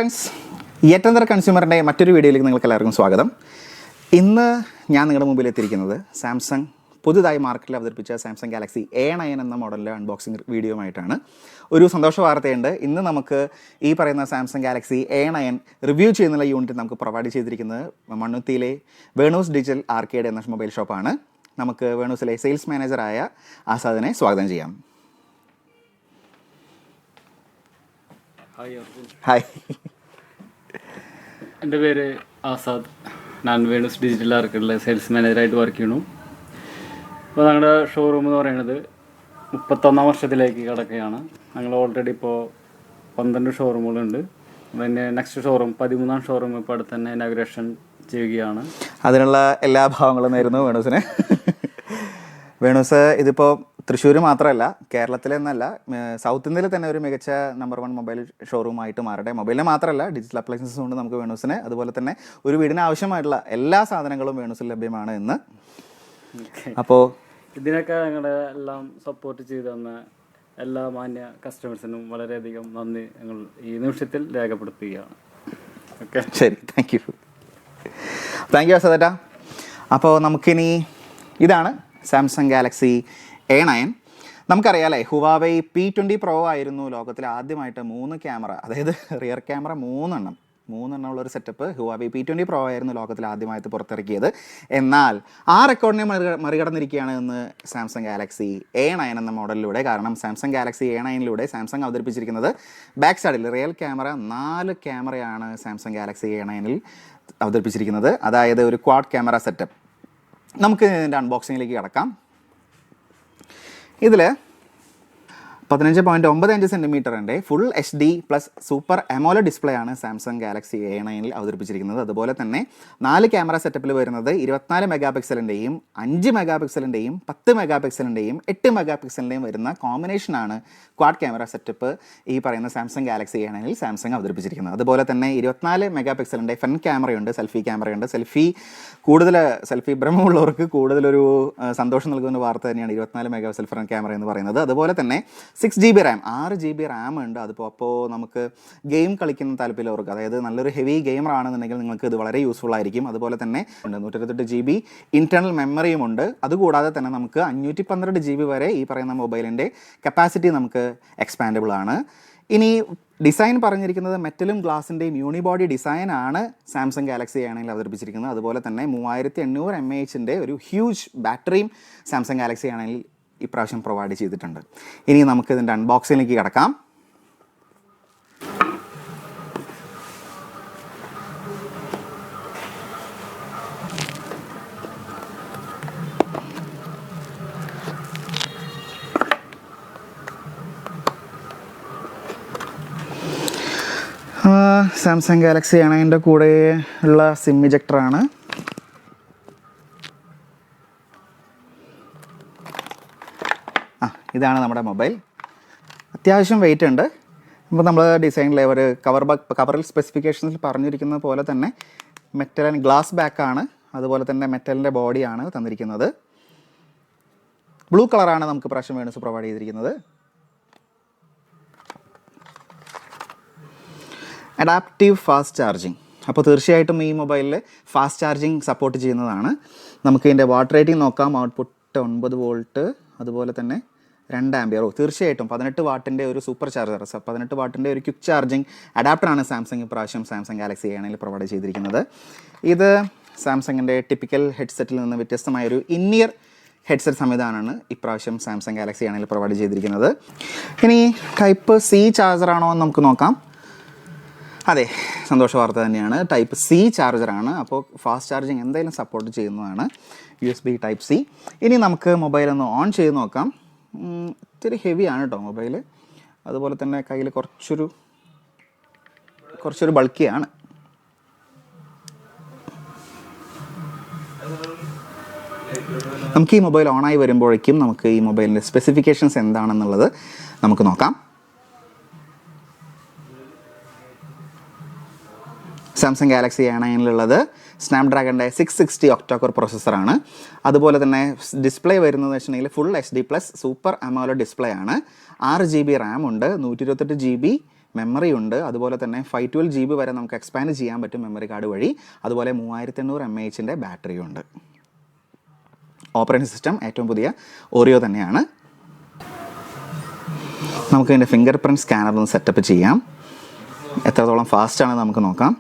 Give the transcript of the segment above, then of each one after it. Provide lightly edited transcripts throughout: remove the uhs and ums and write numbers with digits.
Friends, യെറ്റന്തർ കൺസ്യൂമറിൻ്റെ മറ്റൊരു വീഡിയോയിലേക്ക് നിങ്ങൾക്ക് എല്ലാവർക്കും സ്വാഗതം. ഇന്ന് ഞാൻ നിങ്ങളുടെ മുമ്പിൽ എത്തിയിരിക്കുന്നത് സാംസങ് പുതുതായി മാർക്കറ്റിൽ അവതരിപ്പിച്ച സാംസങ് ഗാലക്സി A9 എന്ന മോഡലിൻ്റെ അൺബോക്സിംഗ് വീഡിയോ ആയിട്ടാണ്. ഒരു സന്തോഷ വാർത്തയുണ്ട്. ഇന്ന് നമുക്ക് ഈ പറയുന്ന സാംസങ് ഗാലക്സി A9 റിവ്യൂ ചെയ്യുന്നുള്ള യൂണിറ്റ് നമുക്ക് പ്രൊവൈഡ് ചെയ്തിരിക്കുന്നത് മണ്ണുത്തിയിലെ വേണൂസ് ഡിജിറ്റൽ ആർക്കേഡ് എന്ന മൊബൈൽ ഷോപ്പാണ്. നമുക്ക് വേണൂസിലെ സെയിൽസ് മാനേജറായ ആസാദിനെ സ്വാഗതം ചെയ്യാം. ഹായ്, എൻ്റെ പേര് ആസാദ്. ഞാൻ വേണൂസ് ഡിജിറ്റൽ ആർക്കേഡിലെ സെയിൽസ് മാനേജറായിട്ട് വർക്ക് ചെയ്യുന്നു. അപ്പോൾ ഞങ്ങളുടെ ഷോറൂം എന്ന് പറയുന്നത് 31ാം വർഷത്തിലേക്ക് കിടക്കുകയാണ്. ഞങ്ങൾ ഓൾറെഡി ഇപ്പോൾ 12 ഷോറൂമുകളുണ്ട്. പിന്നെ നെക്സ്റ്റ് ഷോറൂം 13ാം ഷോറൂം ഇപ്പോൾ അടുത്ത് തന്നെ ഇനാഗുറേഷൻ ചെയ്യുകയാണ്. അതിനുള്ള എല്ലാ ഭാവങ്ങളും നേരുന്നു വേണൂസിന്. വേണൂസ് ഇതിപ്പോൾ തൃശ്ശൂർ മാത്രമല്ല, കേരളത്തിലെ എന്നല്ല, സൗത്ത് ഇന്ത്യയിൽ തന്നെ ഒരു മികച്ച നമ്പർ 1 മൊബൈൽ ഷോറൂമായിട്ട് മാറട്ടെ. മൊബൈലിന് മാത്രമല്ല, ഡിജിറ്റൽ അപ്ലയൻസസ് കൊണ്ട് നമുക്ക് വേണൂസിന് അതുപോലെ തന്നെ ഒരു വീടിന് ആവശ്യമായിട്ടുള്ള എല്ലാ സാധനങ്ങളും വേണൂസിൽ ലഭ്യമാണ് ഇന്ന്. അപ്പോൾ ഇതിനൊക്കെ ഞങ്ങളുടെ എല്ലാം സപ്പോർട്ട് ചെയ്തു തന്ന എല്ലാ മാന്യ കസ്റ്റമേഴ്സിനും വളരെയധികം നന്ദി ഞങ്ങൾ ഈ നിമിഷത്തിൽ രേഖപ്പെടുത്തുകയാണ്. ഓക്കെ, ശരി, താങ്ക് യു അസദേട്ടാ. അപ്പോൾ നമുക്കിനി ഇതാണ് Samsung Galaxy A9. നമുക്കറിയാമല്ലേ, Huawei P20 Pro ആയിരുന്നു ലോകത്തിൽ ആദ്യമായിട്ട് 3 ക്യാമറ, അതായത് റിയർ ക്യാമറ 3 ഉള്ള ഒരു സെറ്റപ്പ് ഹുവാവൈ P20 Pro ആയിരുന്നു ലോകത്തിൽ ആദ്യമായിട്ട് പുറത്തിറക്കിയത്. എന്നാൽ ആ റെക്കോർഡിനെ മറികടന്നിരിക്കുകയാണ് ഇന്ന് സാംസങ് ഗാലക്സി A9 എന്ന മോഡലിലൂടെ. കാരണം സാംസങ് ഗാലക്സി A9 സാംസങ് അവതരിപ്പിച്ചിരിക്കുന്നത് ബാക്ക് സൈഡിൽ റിയൽ ക്യാമറ 4 ക്യാമറയാണ് സാംസങ് ഗാലക്സി A9 അവതരിപ്പിച്ചിരിക്കുന്നത്. അതായത് ഒരു ക്വാഡ് ക്യാമറ സെറ്റപ്പ്. നമുക്ക് ഇതിൻ്റെ അൺബോക്സിങ്ങിലേക്ക് കിടക്കാം. ഇതിൽ 15.95 സെൻറ്റിമീറ്ററിൻ്റെ full HD plus super AMOLED display ആണ് സാംസങ് ഗാലക്സി A9 അവതരിപ്പിച്ചിരിക്കുന്നത്. അതുപോലെ തന്നെ 4 ക്യാമറ സെറ്റപ്പിൽ വരുന്നത് 24 മെഗാ പിക്സലിൻ്റെയും 5 മെഗാ പിക്സലിൻ്റെയും 10 മെഗാ പിക്സലിൻ്റെയും 8 മെഗാ പിക്സലിൻ്റെയും വരുന്ന കോമ്പിനേഷനാണ് ക്വാഡ് ക്യാമറ സെറ്റപ്പ് ഈ പറയുന്ന സാംസങ് ഗാലക്സി A9 സാംസങ് അവതരിപ്പിച്ചിരിക്കുന്നത്. അതുപോലെ തന്നെ 24 മെഗാ പിക്സലിൻ്റെ ഫ്രണ്ട് ക്യാമറയുണ്ട്, സെൽഫി ക്യാമറയുണ്ട്. സെൽഫി ഭ്രമമുള്ളവർക്ക് കൂടുതലൊരു സന്തോഷം നൽകുന്ന വാർത്ത തന്നെയാണ് 24 മെഗാ പിക്സൽ ഫ്രണ്ട് ക്യാമറ എന്ന് പറയുന്നത്. അതുപോലെ തന്നെ 6 GB റാം, 6 GB റാം ഉണ്ട്. അപ്പോൾ നമുക്ക് ഗെയിം കളിക്കുന്ന താല്പര്യമുള്ളവർക്ക്, അതായത് നല്ലൊരു ഹെവി ഗെയിമർ ആണെന്നുണ്ടെങ്കിൽ നിങ്ങൾക്ക് ഇത് വളരെ യൂസ്ഫുൾ ആയിരിക്കും. അതുപോലെ തന്നെ 128 GB ഇൻറ്റർണൽ മെമ്മറിയും ഉണ്ട്. അതുകൂടാതെ തന്നെ നമുക്ക് 512 GB വരെ ഈ പറയുന്ന മൊബൈലിൻ്റെ കപ്പാസിറ്റി നമുക്ക് എക്സ്പാൻഡബിൾ ആണ്. ഇനി ഡിസൈൻ പറഞ്ഞിരിക്കുന്നത് മെറ്റലും ഗ്ലാസിൻ്റെയും യൂണിബോഡി ഡിസൈനാണ് സാംസങ് ഗാലക്സി A9 അവതരിപ്പിച്ചിരിക്കുന്നത്. അതുപോലെ തന്നെ 3800 mAh ഒരു ഹ്യൂജ് ബാറ്ററിയും സാംസങ് ഗാലക്സി A9 ഇപ്രാവശ്യം പ്രൊവൈഡ് ചെയ്തിട്ടുണ്ട്. ഇനി നമുക്ക് ഇതിൻ്റെ അൺബോക്സിങ്ങിലേക്ക് കിടക്കാം. സാംസങ് ഗാലക്സി A9 കൂടെ ഉള്ള സിം ഇജക്ടറാണ്. ഇതാണ് നമ്മുടെ മൊബൈൽ. അത്യാവശ്യം വെയിറ്റ് ഉണ്ട്. ഇപ്പോൾ നമ്മൾ ഡിസൈനിലെ ഒരു കവറിൽ സ്പെസിഫിക്കേഷൻസിൽ പറഞ്ഞിരിക്കുന്നത് പോലെ തന്നെ മെറ്റൽ ആൻഡ് ഗ്ലാസ് ബാക്കാണ്. അതുപോലെ തന്നെ മെറ്റലിൻ്റെ ബോഡിയാണ് തന്നിരിക്കുന്നത്. ബ്ലൂ കളറാണ് നമുക്ക് പ്രാവശ്യം വേണൂസ് പ്രൊവൈഡ് ചെയ്തിരിക്കുന്നത്. Adaptive fast charging. അപ്പോൾ തീർച്ചയായിട്ടും ഈ മൊബൈലിൽ ഫാസ്റ്റ് ചാർജിങ് സപ്പോർട്ട് ചെയ്യുന്നതാണ്. നമുക്ക് ഇതിൻ്റെ വാട്ട് റേറ്റിംഗ് നോക്കാം. ഔട്ട്പുട്ട് 9 വോൾട്ട്, അതുപോലെ തന്നെ 2 ആംപിയർ. തീർച്ചയായിട്ടും 18 വാട്ടിൻ്റെ ഒരു സൂപ്പർ ചാർജർ, 18 വാട്ടിൻ്റെ ഒരു ക്വിക്ക് ചാർജിങ് അഡാപ്റ്ററാണ് സാംസങ് ഇപ്രാവശ്യം സാംസങ് ഗാലക്സി A9 പ്രൊവൈഡ് ചെയ്തിരിക്കുന്നത്. ഇത് സാംസങ്ങിൻ്റെ ടിപ്പിക്കൽ ഹെഡ്സെറ്റിൽ നിന്ന് വ്യത്യസ്തമായൊരു ഇന്നിയർ ഹെഡ്സെറ്റ് സംവിധാനമാണ് ഇപ്രാവശ്യം സാംസങ് ഗാലക്സി A9 പ്രൊവൈഡ് ചെയ്തിരിക്കുന്നത്. ഇനി ടൈപ്പ് C ചാർജറാണോ എന്ന് നമുക്ക് നോക്കാം. അതെ, സന്തോഷ വാർത്ത തന്നെയാണ്. Type C ചാർജറാണ്. അപ്പോൾ ഫാസ്റ്റ് ചാർജിങ് എന്തായാലും സപ്പോർട്ട് ചെയ്യുന്നതാണ്. USB type C. ഇനി നമുക്ക് മൊബൈലൊന്ന് ഓൺ ചെയ്ത് നോക്കാം. ഇത്തിരി ഹെവിയാണ് കേട്ടോ മൊബൈൽ. അതുപോലെ തന്നെ കയ്യിൽ കുറച്ചൊരു ബൾക്കിയാണ്. നമുക്ക് ഈ മൊബൈൽ ഓണായി വരുമ്പോഴേക്കും നമുക്ക് ഈ മൊബൈലിൻ്റെ സ്പെസിഫിക്കേഷൻസ് എന്താണെന്നുള്ളത് നമുക്ക് നോക്കാം. Samsung Galaxy A9 സ്നാപ്ഡ്രാഗണിൻ്റെ 660 Octa-core പ്രോസസ്സറാണ്. അതുപോലെ തന്നെ ഡിസ്പ്ലേ വരുന്നത് വെച്ചിട്ടുണ്ടെങ്കിൽ full HD plus super AMOLED display ആണ്. 6 GB റാം ഉണ്ട്, 128 GB മെമ്മറി ഉണ്ട്. അതുപോലെ തന്നെ 512 GB വരെ നമുക്ക് എക്സ്പാൻഡ് ചെയ്യാൻ പറ്റും മെമ്മറി കാർഡ് വഴി. അതുപോലെ 3800 mAh ബാറ്ററിയും ഉണ്ട്. ഓപ്പറേറ്റിംഗ് സിസ്റ്റം ഏറ്റവും പുതിയ ഓറിയോ തന്നെയാണ്. നമുക്ക് ഇതിൻ്റെ ഫിംഗർ പ്രിൻറ്റ് സ്കാനർ ഒന്ന് സെറ്റപ്പ് ചെയ്യാം. എത്രത്തോളം ഫാസ്റ്റാണെന്ന് നമുക്ക് നോക്കാം.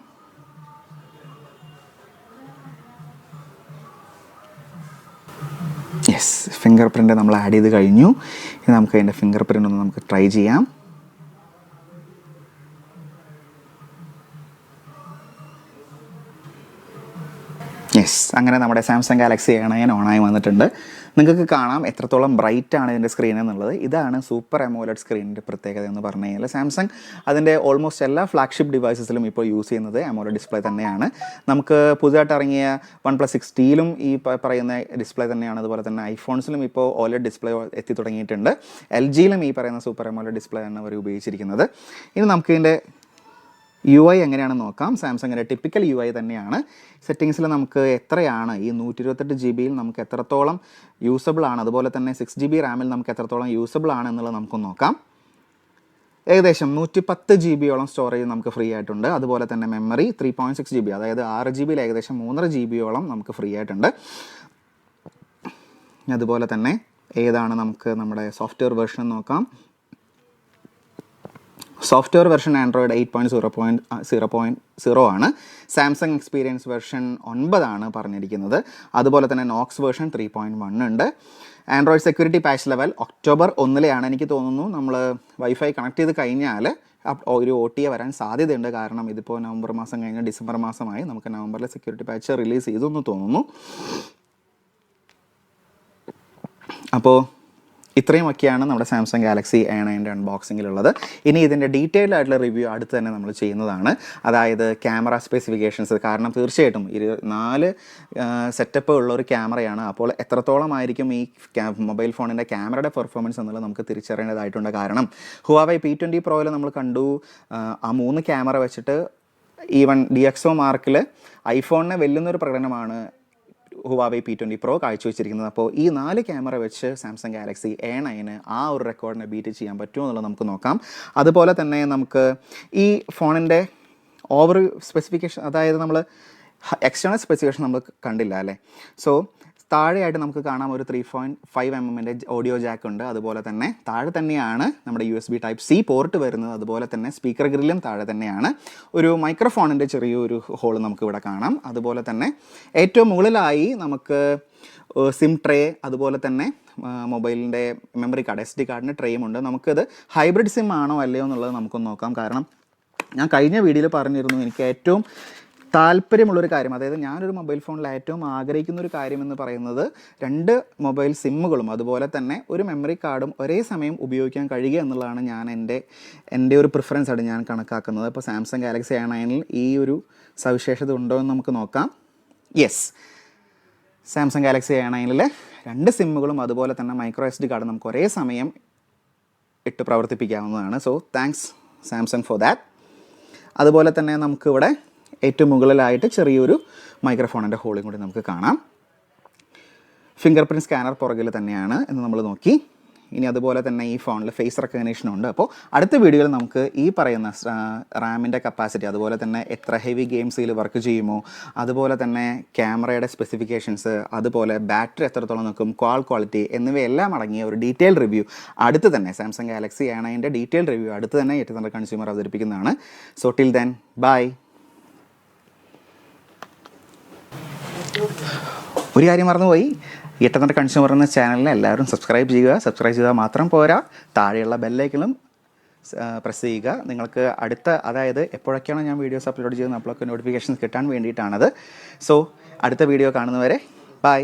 യെസ്, ഫിംഗർ പ്രിൻ്റ് നമ്മൾ ആഡ് ചെയ്ത് കഴിഞ്ഞു. ഇനി നമുക്ക് അതിൻ്റെ ഫിംഗർ പ്രിൻ്റ് ഒന്ന് നമുക്ക് ട്രൈ ചെയ്യാം. യെസ്, അങ്ങനെ നമ്മുടെ സാംസങ് ഗാലക്സി A9 ഓണായി വന്നിട്ടുണ്ട്. നിങ്ങൾക്ക് കാണാം എത്രത്തോളം ബ്രൈറ്റ് ആണ് ഇതിൻ്റെ സ്ക്രീൻ എന്നുള്ളത്. ഇതാണ് സൂപ്പർ അമോലഡ് സ്ക്രീനിൻ്റെ പ്രത്യേകത എന്ന് പറഞ്ഞു കഴിഞ്ഞാൽ സാംസങ് അതിൻ്റെ ഓൾമോസ്റ്റ് എല്ലാ ഫ്ലാഗ്ഷിപ്പ് ഡിവൈസസിലും ഇപ്പോൾ യൂസ് ചെയ്യുന്നത് അമോലഡ് ഡിസ്പ്ലേ തന്നെയാണ്. നമുക്ക് പുതുതായിട്ട് ഇറങ്ങിയ OnePlus 6Tയിലും ഈ പറയുന്ന ഡിസ്പ്ലേ തന്നെയാണ്. അതുപോലെ തന്നെ ഐഫോൺസിലും ഇപ്പോൾ OLED ഡിസ്പ്ലേ എത്തി തുടങ്ങിയിട്ടുണ്ട്. LGയിലും ഈ പറയുന്ന സൂപ്പർ അമോലഡ് ഡിസ്പ്ലേ ആണ് അവർ ഉപയോഗിച്ചിരിക്കുന്നത്. ഇനി നമുക്ക് ഇതിൻ്റെ UI എങ്ങനെയാണെന്ന് നോക്കാം. സാംസങ്ങിൻ്റെ ടിപ്പിക്കൽ UI തന്നെയാണ്. സെറ്റിങ്സിൽ നമുക്ക് എത്രയാണ് ഈ 128 GB നമുക്ക് എത്രത്തോളം യൂസബിൾ ആണ്, അതുപോലെ തന്നെ 6 GB റാമിൽ നമുക്ക് എത്രത്തോളം യൂസബിൾ ആണ് എന്നുള്ളത് നമുക്കൊന്ന് നോക്കാം. ഏകദേശം 110 GB സ്റ്റോറേജ് നമുക്ക് ഫ്രീ ആയിട്ടുണ്ട്. അതുപോലെ തന്നെ മെമ്മറി 3.6 GB, അതായത് 6 GB ഏകദേശം 3.5 GB നമുക്ക് ഫ്രീ ആയിട്ടുണ്ട്. അതുപോലെ തന്നെ ഏതാണ് നമുക്ക് നമ്മുടെ സോഫ്റ്റ്വെയർ വെർഷൻ നോക്കാം. സോഫ്റ്റ്വെയർ വെർഷൻ ആൻഡ്രോയിഡ് 8.0.0 ആണ്. സാംസങ് എക്സ്പീരിയൻസ് വെർഷൻ 9 ആണ് പറഞ്ഞിരിക്കുന്നത്. അതുപോലെ തന്നെ നോക്സ് വെർഷൻ 3.1 ഉണ്ട്. Android security patch level October 1 എനിക്ക് തോന്നുന്നു. നമ്മൾ വൈഫൈ കണക്ട് ചെയ്ത് കഴിഞ്ഞാൽ ഒരു OTA വരാൻ സാധ്യതയുണ്ട്. കാരണം ഇതിപ്പോൾ നവംബർ മാസം കഴിഞ്ഞ് ഡിസംബർ മാസമായി. നമുക്ക് നവംബറിലെ സെക്യൂരിറ്റി പാച്ച് റിലീസ് ചെയ്തെന്ന് തോന്നുന്നു. അപ്പോൾ ഇത്രയുമൊക്കെയാണ് നമ്മുടെ സാംസങ് ഗാലക്സി A9 അൺബോക്സിങ്ങിലുള്ളത്. ഇനി ഇതിൻ്റെ ഡീറ്റെയിൽഡ് ആയിട്ടുള്ള റിവ്യൂ അടുത്ത് തന്നെ നമ്മൾ ചെയ്യുന്നതാണ്. അതായത് ക്യാമറ സ്പെസിഫിക്കേഷൻസ്, കാരണം തീർച്ചയായിട്ടും 4 സെറ്റപ്പ് ഉള്ള ഒരു ക്യാമറയാണ്. അപ്പോൾ എത്രത്തോളമായിരിക്കും ഈ മൊബൈൽ ഫോണിൻ്റെ ക്യാമറയുടെ പെർഫോമൻസ് എന്നുള്ളത് നമുക്ക് തിരിച്ചറിയേണ്ടതായിട്ടുണ്ട്. കാരണം Huawei P20 Proയിൽ നമ്മൾ കണ്ടു ആ 3 ക്യാമറ വെച്ചിട്ട് ഈവൻ DxO മാർക്കിൽ ഐഫോണിനെ വെല്ലുന്നൊരു പ്രകടനമാണ് Huawei P20 Pro കാഴ്ചവെച്ചിരിക്കുന്നത്. അപ്പോൾ ഈ 4 ക്യാമറ വെച്ച് സാംസങ് ഗാലക്സി A9 ആ ഒരു റെക്കോർഡിനെ ബീറ്റ് ചെയ്യാൻ പറ്റുമോ എന്നുള്ളത് നമുക്ക് നോക്കാം. അതുപോലെ തന്നെ നമുക്ക് ഈ ഫോണിൻ്റെ ഓവർ സ്പെസിഫിക്കേഷൻ, അതായത് നമ്മൾ എക്സ്റ്റേണൽ സ്പെസിഫിക്കേഷൻ നമ്മൾ കണ്ടില്ല അല്ലേ. സോ താഴെയായിട്ട് നമുക്ക് കാണാം ഒരു 3.5 mm ഓഡിയോ ജാക്ക് ഉണ്ട്. അതുപോലെ തന്നെ താഴെ തന്നെയാണ് നമ്മുടെ USB Type-C പോർട്ട് വരുന്നത്. അതുപോലെ തന്നെ സ്പീക്കർ ഗ്രില്ലും താഴെ തന്നെയാണ്. ഒരു മൈക്രോഫോണിൻ്റെ ചെറിയൊരു ഹോൾ നമുക്ക് ഇവിടെ കാണാം. അതുപോലെ തന്നെ ഏറ്റവും മുകളിലായി നമുക്ക് സിം ട്രേ, അതുപോലെ തന്നെ മൊബൈലിൻ്റെ മെമ്മറി കാർഡ് SD കാർഡിൻ്റെ ട്രേയും ഉണ്ട്. നമുക്കിത് ഹൈബ്രിഡ് സിം ആണോ അല്ലയോ എന്നുള്ളത് നമുക്കൊന്ന് നോക്കാം. കാരണം ഞാൻ കഴിഞ്ഞ വീഡിയോയിൽ പറഞ്ഞിരുന്നു എനിക്ക് ഏറ്റവും താല്പര്യമുള്ളൊരു കാര്യം, അതായത് ഞാനൊരു മൊബൈൽ ഫോണിൽ ഏറ്റവും ആഗ്രഹിക്കുന്നൊരു കാര്യമെന്ന് പറയുന്നത് 2 മൊബൈൽ സിമ്മുകളും അതുപോലെ തന്നെ ഒരു മെമ്മറി കാർഡും ഒരേ സമയം ഉപയോഗിക്കാൻ കഴിയുക എന്നുള്ളതാണ്. ഞാൻ എൻ്റെ ഒരു പ്രിഫറൻസ് ആയിട്ട് ഞാൻ കണക്കാക്കുന്നത്. ഇപ്പോൾ സാംസങ് ഗാലക്സി A9 ഈ ഒരു സവിശേഷത ഉണ്ടോ എന്ന് നമുക്ക് നോക്കാം. യെസ്, സാംസങ് ഗാലക്സി A9 2 സിമ്മുകളും അതുപോലെ തന്നെ മൈക്രോ SD കാർഡ് നമുക്ക് ഒരേ സമയം ഇട്ട് പ്രവർത്തിപ്പിക്കാവുന്നതാണ്. So thanks Samsung for that. അതുപോലെ തന്നെ നമുക്കിവിടെ ഏറ്റവും മുകളിലായിട്ട് ചെറിയൊരു മൈക്രോഫോണിൻ്റെ ഹോളും കൂടി നമുക്ക് കാണാം. ഫിംഗർ പ്രിൻറ്റ് സ്കാനർ പുറകിൽ തന്നെയാണ് എന്ന് നമ്മൾ നോക്കി. ഇനി അതുപോലെ തന്നെ ഈ ഫോണിൽ ഫേസ് റെക്കഗ്നേഷൻ ഉണ്ട്. അപ്പോൾ അടുത്ത വീഡിയോയിൽ നമുക്ക് ഈ പറയുന്ന റാമിൻ്റെ കപ്പാസിറ്റി, അതുപോലെ തന്നെ എത്ര ഹെവി ഗെയിംസിൽ വർക്ക് ചെയ്യുമോ, അതുപോലെ തന്നെ ക്യാമറയുടെ സ്പെസിഫിക്കേഷൻസ്, അതുപോലെ ബാറ്ററി എത്രത്തോളം നിൽക്കും, ക്വാളിറ്റി എന്നിവയെല്ലാം അടങ്ങിയ ഒരു ഡീറ്റെയിൽഡ് റിവ്യൂ അടുത്ത് തന്നെ Samsung Galaxy A9 detailed review അടുത്ത് തന്നെ ഏറ്റവും കൺസ്യൂമർ അവതരിപ്പിക്കുന്നതാണ്. So till then bye. ഒരു കാര്യം മറന്നുപോയി, ഏറ്റവും കൺസ്യൂമർ എന്ന ചാനലിനെ എല്ലാവരും സബ്സ്ക്രൈബ് ചെയ്യുക. സബ്സ്ക്രൈബ് ചെയ്താൽ മാത്രം പോരാ, താഴെയുള്ള ബെല്ലൈക്കണും പ്രസ് ചെയ്യുക. നിങ്ങൾക്ക് അതായത് എപ്പോഴൊക്കെയാണോ ഞാൻ വീഡിയോസ് അപ്ലോഡ് ചെയ്യുന്നത് അപ്പോഴൊക്കെ നോട്ടിഫിക്കേഷൻസ് കിട്ടാൻ വേണ്ടിയിട്ടാണത്. സോ അടുത്ത വീഡിയോ കാണുന്നവരെ ബൈ.